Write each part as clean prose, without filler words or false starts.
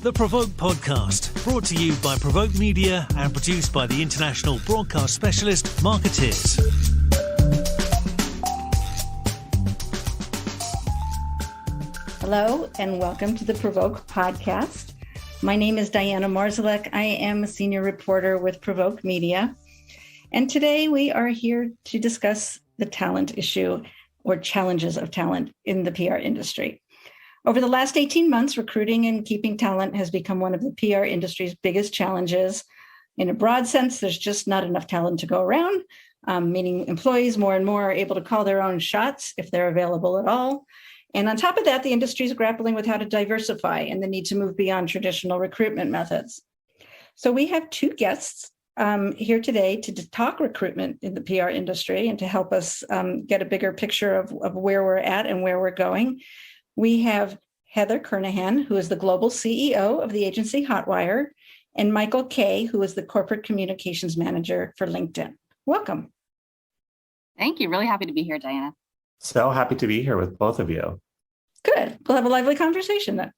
The Provoke Podcast, brought to you by Provoke Media and produced by the international broadcast specialist Marketeers. Hello and welcome to the Provoke Podcast. My name is Diana Marzalek. I am a senior reporter with Provoke Media. And today we are here to discuss the talent issue or challenges of talent in the PR industry. Over the last 18 months, recruiting and keeping talent has become one of the PR industry's biggest challenges. In a broad sense, there's just not enough talent to go around, meaning employees more and more are able to call their own shots if they're available at all. And on top of that, the industry is grappling with how to diversify and the need to move beyond traditional recruitment methods. So we have two guests here today to talk recruitment in the PR industry and to help us get a bigger picture of where we're at and where we're going. We have Heather Kernahan, who is the global CEO of the agency Hotwire, and Michael Kay, who is the corporate communications manager for LinkedIn. Welcome. Thank you. Really happy to be here, Diana. So happy to be here with both of you. Good. We'll have a lively conversation then.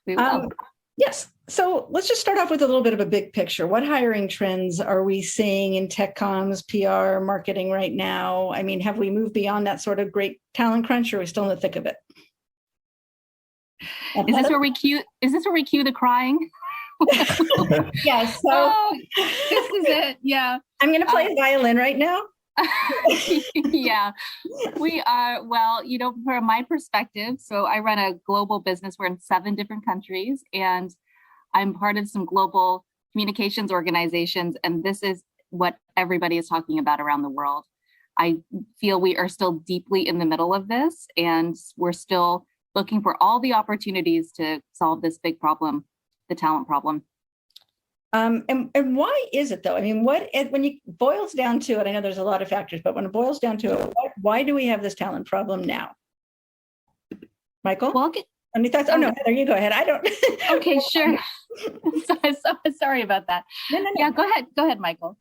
We will. Yes. So let's just start off with a little bit of a big picture. What hiring trends are we seeing in tech comms, PR, marketing right now? I mean, have we moved beyond that sort of great talent crunch, or are we still in the thick of it? Is this where we cue the crying? Yes. So this is it. Yeah. I'm going to play a violin right now. Yeah, we are. Well, from my perspective, so I run a global business. We're in 7 different countries, and I'm part of some global communications organizations. And this is what everybody is talking about around the world. I feel we are still deeply in the middle of this, and we're still looking for all the opportunities to solve this big problem, the talent problem. And why is it though? I mean, when it boils down to it, I know there's a lot of factors, but when it boils down to it, why do we have this talent problem now? Michael? Well, any thoughts? Oh no, Heather, you go ahead. I don't. Okay, sure. Sorry about that. No. Yeah, go ahead, Michael.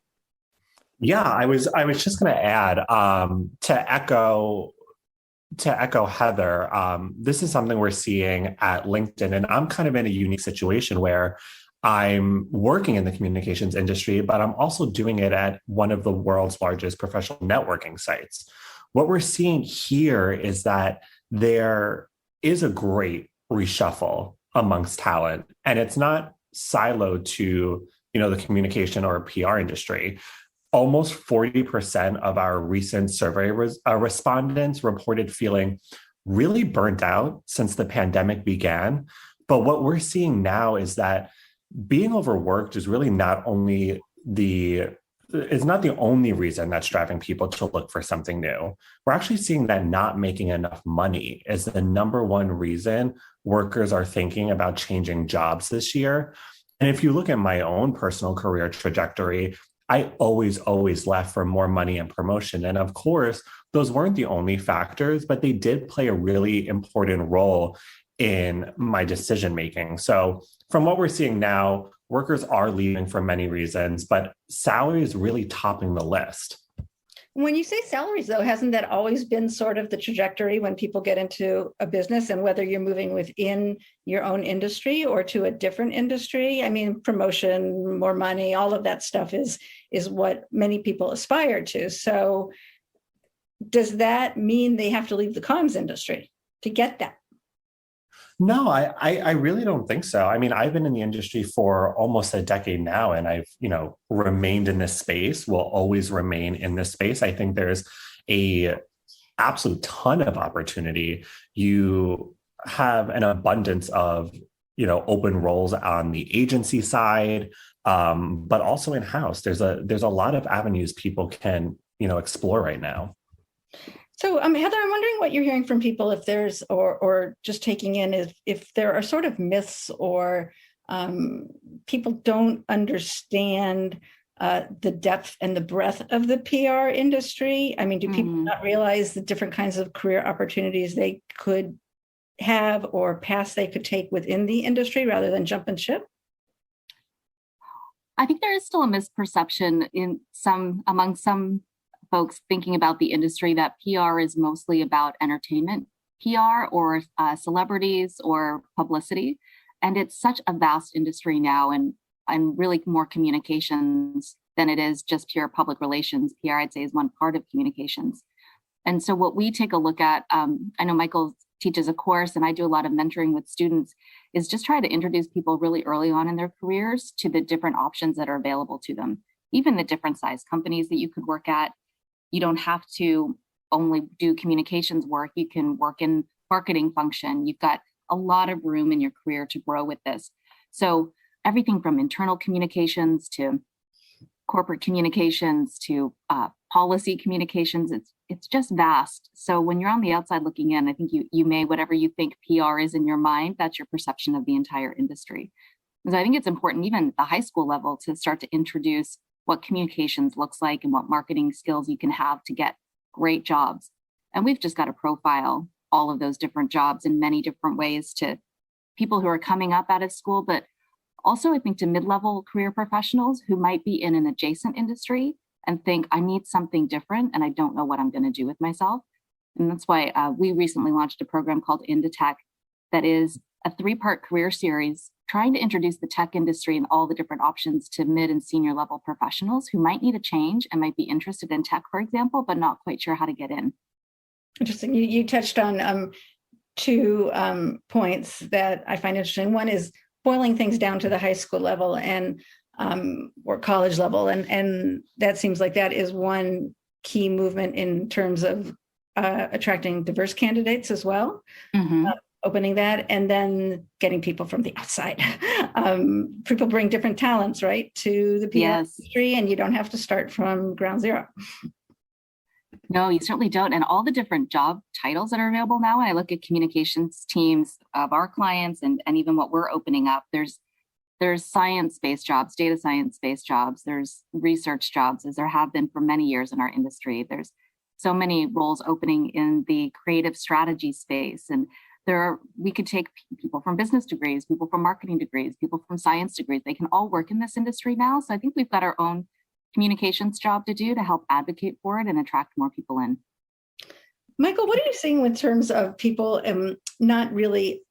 Yeah, I was just going to add to echo Heather. This is something we're seeing at LinkedIn, and I'm kind of in a unique situation where I'm working in the communications industry, but I'm also doing it at one of the world's largest professional networking sites. What we're seeing here is that there is a great reshuffle amongst talent, and it's not siloed to, the communication or PR industry. Almost 40% of our recent survey respondents reported feeling really burnt out since the pandemic began. But what we're seeing now is that being overworked is really not the only reason that's driving people to look for something new. We're actually seeing that not making enough money is the number one reason workers are thinking about changing jobs this year. And if you look at my own personal career trajectory, I always left for more money and promotion. And of course, those weren't the only factors, but they did play a really important role in my decision making. So from what we're seeing now, workers are leaving for many reasons, but salary is really topping the list. When you say salaries, though, hasn't that always been sort of the trajectory when people get into a business, and whether you're moving within your own industry or to a different industry? I mean, promotion, more money, all of that stuff is what many people aspire to. So does that mean they have to leave the comms industry to get that? No, I really don't think so. I mean, I've been in the industry for almost a decade now, and I've, remained in this space, will always remain in this space. I think there's a absolute ton of opportunity. You have an abundance of, open roles on the agency side, but also in-house. There's a lot of avenues people can, explore right now. So, Heather, I'm wondering what you're hearing from people, if there's, or just taking in, if there are sort of myths or people don't understand the depth and the breadth of the PR industry. I mean, do people not realize the different kinds of career opportunities they could have or paths they could take within the industry rather than jump and ship? I think there is still a misperception among some folks thinking about the industry that PR is mostly about entertainment PR or celebrities or publicity. And it's such a vast industry now, and really more communications than it is just pure public relations. PR, I'd say, is one part of communications. And so what we take a look at, I know Michael teaches a course and I do a lot of mentoring with students, is just try to introduce people really early on in their careers to the different options that are available to them, even the different size companies that you could work at. You don't have to only do communications work. You can work in marketing function. You've got a lot of room in your career to grow with this. So everything from internal communications to corporate communications to policy communications, it's just vast. So when you're on the outside looking in, I think you may, whatever you think PR is in your mind, that's your perception of the entire industry. Because I think it's important, even at the high school level, to start to introduce what communications looks like and what marketing skills you can have to get great jobs. And we've just got to profile all of those different jobs in many different ways to people who are coming up out of school, but also I think to mid-level career professionals who might be in an adjacent industry and think, I need something different and I don't know what I'm going to do with myself. And that's why we recently launched a program called Into Tech that is a 3-part career series trying to introduce the tech industry and all the different options to mid and senior level professionals who might need a change and might be interested in tech, for example, but not quite sure how to get in. Interesting. You touched on 2 points that I find interesting. One is boiling things down to the high school level and or college level. And that seems like that is one key movement in terms of attracting diverse candidates as well. Mm-hmm. Opening that and then getting people from the outside. People bring different talents, right, to the PR industry, and you don't have to start from ground zero. No, you certainly don't. And all the different job titles that are available now, when I look at communications teams of our clients and even what we're opening up, there's science-based jobs, data science-based jobs, there's research jobs, as there have been for many years in our industry. There's so many roles opening in the creative strategy space. And we could take people from business degrees, people from marketing degrees, people from science degrees. They can all work in this industry now. So I think we've got our own communications job to do to help advocate for it and attract more people in. Michael, what are you seeing in terms of people not really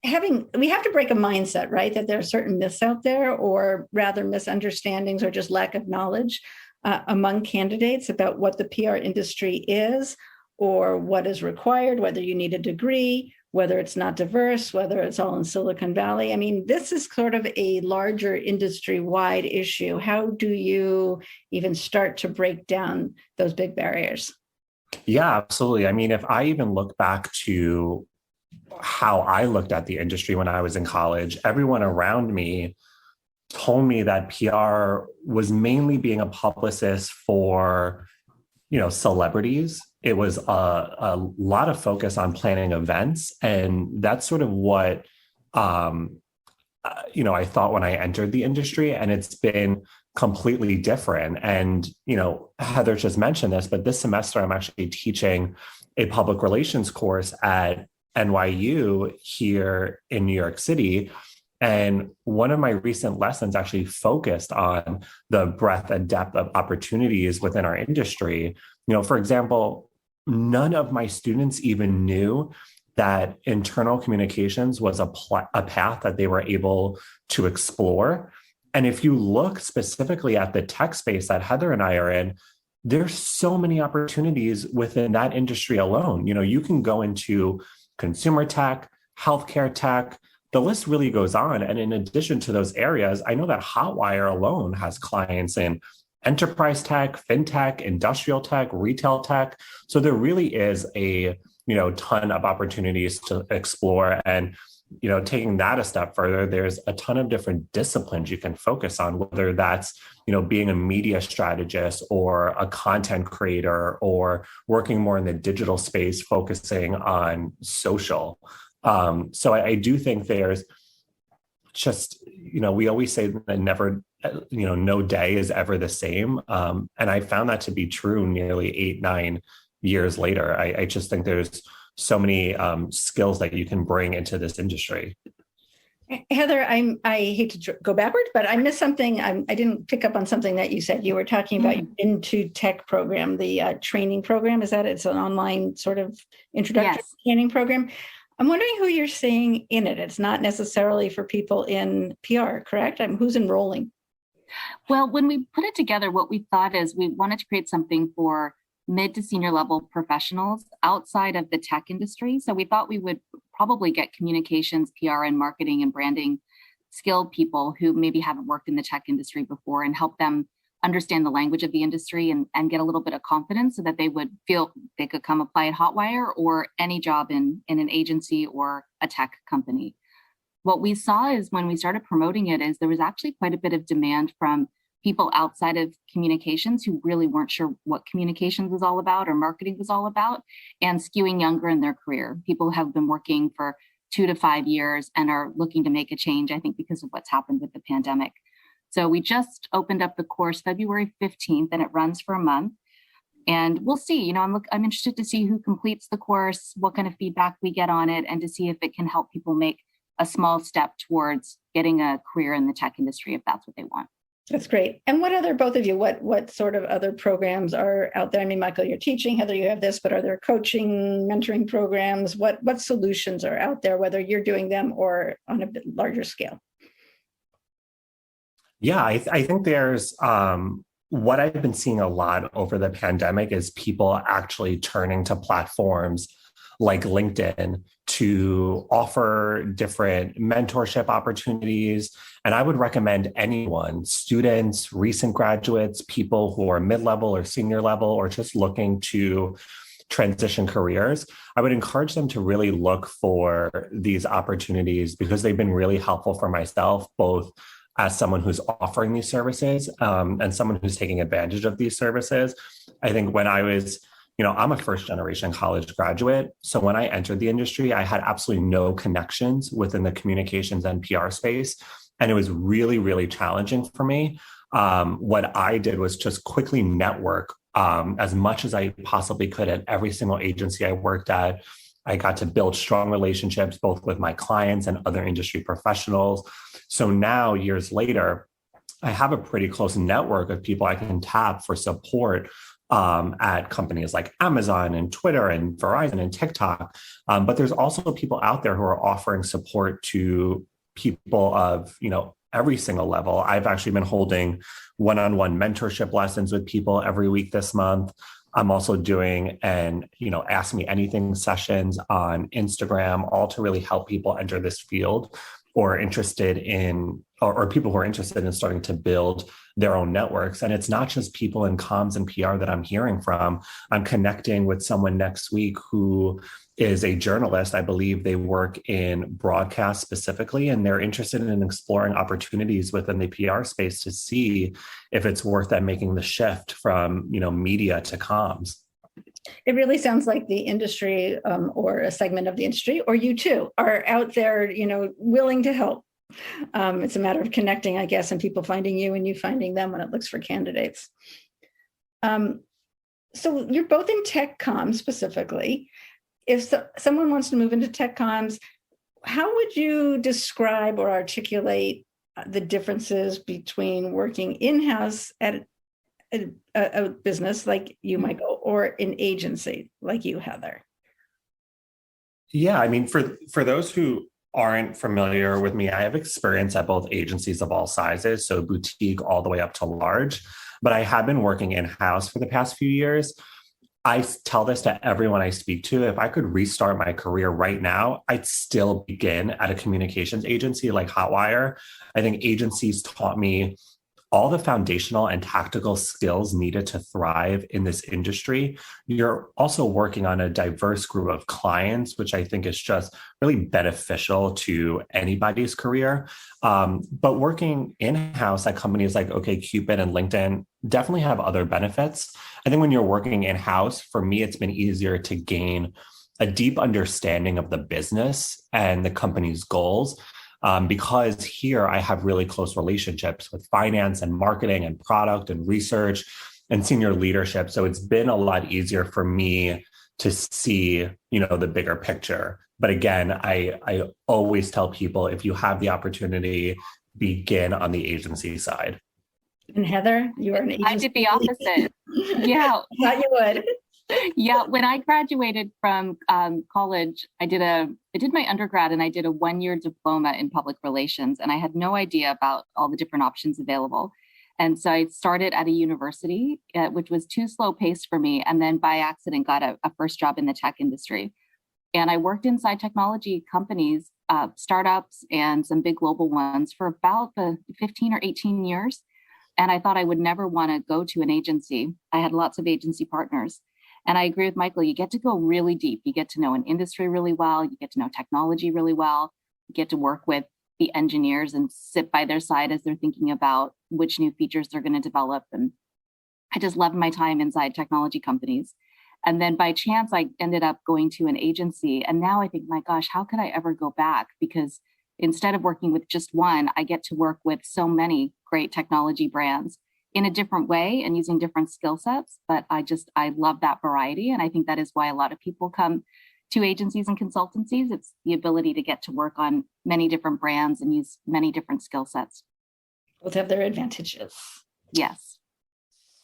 we have to break a mindset, right? That there are certain myths out there, or rather misunderstandings or just lack of knowledge among candidates about what the PR industry is or what is required, whether you need a degree, whether it's not diverse, whether it's all in Silicon Valley. I mean, this is sort of a larger industry-wide issue. How do you even start to break down those big barriers? Yeah, absolutely. I mean, if I even look back to how I looked at the industry when I was in college, everyone around me told me that PR was mainly being a publicist for, celebrities. It was a lot of focus on planning events. And that's sort of what, I thought when I entered the industry, and it's been completely different. And, Heather just mentioned this, but this semester I'm actually teaching a public relations course at NYU here in New York City. And one of my recent lessons actually focused on the breadth and depth of opportunities within our industry. For example, none of my students even knew that internal communications was a path that they were able to explore. And if you look specifically at the tech space that Heather and I are in, there's so many opportunities within that industry alone. You can go into consumer tech, healthcare tech, the list really goes on. And in addition to those areas, I know that Hotwire alone has clients in enterprise tech, fintech, industrial tech, retail tech. So there really is a ton of opportunities to explore. And taking that a step further, there's a ton of different disciplines you can focus on, whether that's being a media strategist or a content creator, or working more in the digital space, focusing on social. So I do think there's just, we always say that never, no day is ever the same. And I found that to be true nearly 8-9 years later. I just think there's so many skills that you can bring into this industry. Heather, I hate to go backwards, but I missed something. I didn't pick up on something that you said. You were talking about your Into Tech program, the training program. Is that it's an online sort of introductory training program? I'm wondering who you're seeing in it. It's not necessarily for people in PR, correct? Who's enrolling? Well, when we put it together, what we thought is we wanted to create something for mid to senior level professionals outside of the tech industry. So we thought we would probably get communications, PR, and marketing and branding skilled people who maybe haven't worked in the tech industry before and help them understand the language of the industry and get a little bit of confidence so that they would feel they could come apply at Hotwire or any job in an agency or a tech company. What we saw is when we started promoting it is there was actually quite a bit of demand from people outside of communications who really weren't sure what communications was all about or marketing was all about, and skewing younger in their career. People who have been working for 2 to 5 years and are looking to make a change, I think, because of what's happened with the pandemic. So we just opened up the course February 15th, and it runs for a month. And we'll see, I'm interested to see who completes the course, what kind of feedback we get on it, and to see if it can help people make a small step towards getting a career in the tech industry if that's what they want. That's great. And both of you, what sort of other programs are out there? I mean, Michael, you're teaching, Heather, you have this, but are there coaching, mentoring programs? What solutions are out there, whether you're doing them or on a bit larger scale? Yeah, I think there's what I've been seeing a lot over the pandemic is people actually turning to platforms like LinkedIn to offer different mentorship opportunities. And I would recommend anyone, students, recent graduates, people who are mid-level or senior level, or just looking to transition careers, I would encourage them to really look for these opportunities because they've been really helpful for myself, both as someone who's offering these services and someone who's taking advantage of these services. I think when I was I'm a first generation college graduate. So when I entered the industry, I had absolutely no connections within the communications and PR space. And it was really, really challenging for me. What I did was just quickly network as much as I possibly could at every single agency I worked at. I got to build strong relationships, both with my clients and other industry professionals. So now, years later, I have a pretty close network of people I can tap for support at companies like Amazon and Twitter and Verizon and TikTok. But there's also people out there who are offering support to people of, every single level. I've actually been holding one-on-one mentorship lessons with people every week this month. I'm also doing Ask Me Anything sessions on Instagram, all to really help people enter this field or interested in, or people who are interested in starting to build their own networks. And it's not just people in comms and PR that I'm hearing from. I'm connecting with someone next week who is a journalist. I believe they work in broadcast specifically, and they're interested in exploring opportunities within the PR space to see if it's worth them making the shift from, media to comms. It really sounds like the industry or a segment of the industry, or you too, are out there, willing to help. It's a matter of connecting, I guess, and people finding you and you finding them when it looks for candidates. So you're both in tech comms specifically. If someone wants to move into tech comms, how would you describe or articulate the differences between working in-house at a business like you, Michael, or an agency like you, Heather? Yeah, I mean, for those who aren't familiar with me, I have experience at both agencies of all sizes, so boutique all the way up to large, but I have been working in-house for the past few years. I tell this to everyone I speak to. If I could restart my career right now, I'd still begin at a communications agency like Hotwire. I think agencies taught me all the foundational and tactical skills needed to thrive in this industry. You're also working on a diverse group of clients, which I think is just really beneficial to anybody's career. But working in-house at companies like OkCupid and LinkedIn definitely have other benefits. I think when you're working in-house, for me, it's been easier to gain a deep understanding of the business and the company's goals. Because here I have really close relationships with finance and marketing and product and research and senior leadership. So it's been a lot easier for me to see, the bigger picture. But again, I always tell people, if you have the opportunity, begin on the agency side. And Heather, you are an agency. I did the opposite. Yeah. I thought you would. Yeah, when I graduated from college, I did my undergrad and I did a 1-year diploma in public relations, and I had no idea about all the different options available. And so I started at a university, which was too slow paced for me, and then by accident got a first job in the tech industry. And I worked inside technology companies, startups, and some big global ones for about 15 or 18 years. And I thought I would never want to go to an agency. I had lots of agency partners. And I agree with Michael, you get to go really deep. You get to know an industry really well. You get to know technology really well. You get to work with the engineers and sit by their side as they're thinking about which new features they're going to develop. And I just loved my time inside technology companies. And then by chance, I ended up going to an agency. And now I think, my gosh, how could I ever go back? Because instead of working with just one, I get to work with so many great technology brands in a different way and using different skill sets. But I love that variety. And I think that is why a lot of people come to agencies and consultancies. It's the ability to get to work on many different brands and use many different skill sets. Both have their advantages. Yes.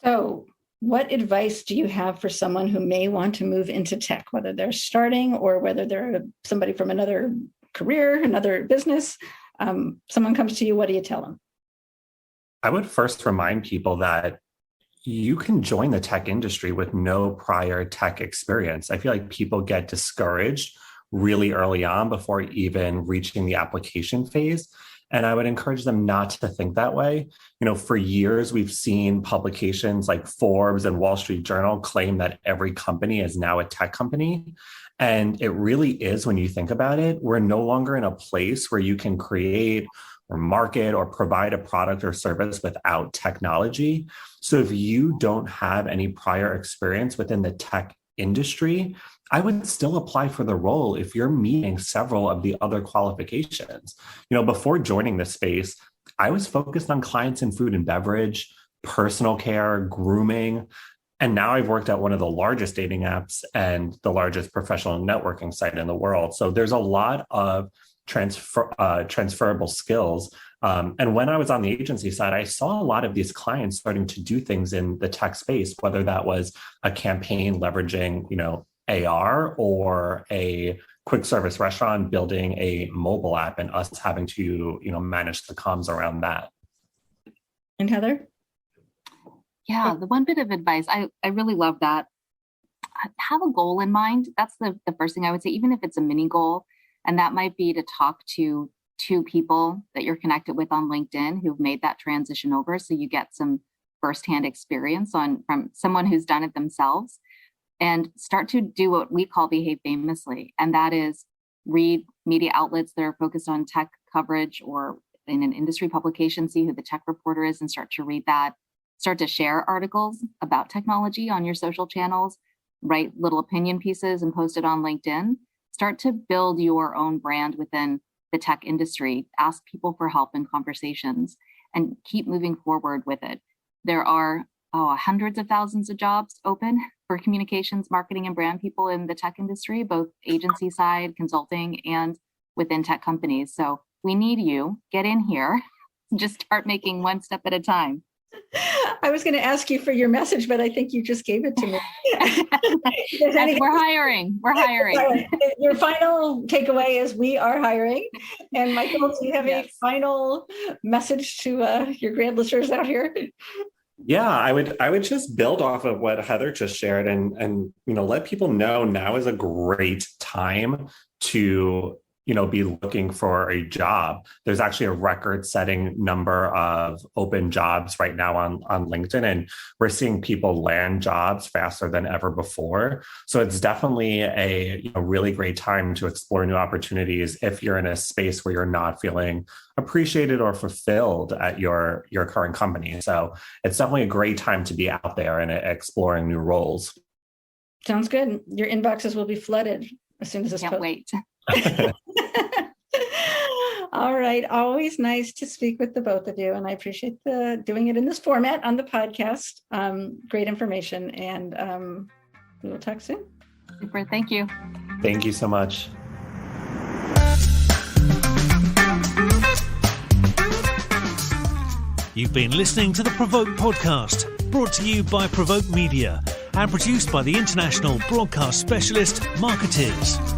So what advice do you have for someone who may want to move into tech, whether they're starting or whether they're somebody from another career, another business? Someone comes to you, what do you tell them? I would first remind people that you can join the tech industry with no prior tech experience. I feel like people get discouraged really early on before even reaching the application phase. And I would encourage them not to think that way. For years, we've seen publications like Forbes and Wall Street Journal claim that every company is now a tech company. And it really is, when you think about it, we're no longer in a place where you can create or market or provide a product or service without technology. So if you don't have any prior experience within the tech industry, I would still apply for the role if you're meeting several of the other qualifications. Before joining this space, I was focused on clients in food and beverage, personal care, grooming. And now I've worked at one of the largest dating apps and the largest professional networking site in the world. So there's a lot of transferable skills. And when I was on the agency side, I saw a lot of these clients starting to do things in the tech space, whether that was a campaign leveraging, AR, or a quick service restaurant building a mobile app and us having to, manage the comms around that. And Heather? Yeah, the one bit of advice, I really love that. Have a goal in mind. That's the first thing I would say, even if it's a mini goal. And that might be to talk to 2 people that you're connected with on LinkedIn who've made that transition over. So you get some firsthand experience from someone who's done it themselves, and start to do what we call behave famously. And that is read media outlets that are focused on tech coverage, or in an industry publication, see who the tech reporter is and start to read that. Start to share articles about technology on your social channels, write little opinion pieces and post it on LinkedIn. Start to build your own brand within the tech industry. Ask people for help in conversations and keep moving forward with it. There are hundreds of thousands of jobs open for communications, marketing, and brand people in the tech industry, both agency side, consulting, and within tech companies. So we need you. Get in here. Just start making one step at a time. I was going to ask you for your message, but I think you just gave it to me. We're hiring. Your final takeaway is we are hiring. And Michael, do you have a final message to your grand listeners out here? Yeah, I would just build off of what Heather just shared and let people know now is a great time to be looking for a job. There's actually a record-setting number of open jobs right now on LinkedIn, and we're seeing people land jobs faster than ever before. So it's definitely a really great time to explore new opportunities if you're in a space where you're not feeling appreciated or fulfilled at your current company. So it's definitely a great time to be out there and exploring new roles. Sounds good. Your inboxes will be flooded as soon as this Can't wait. All right. Always nice to speak with the both of you. And I appreciate doing it in this format on the podcast. Great information. And we will talk soon. Super. Thank you. Thank you so much. You've been listening to the Provoke podcast, brought to you by Provoke Media. and produced by the international broadcast specialist Marketeers.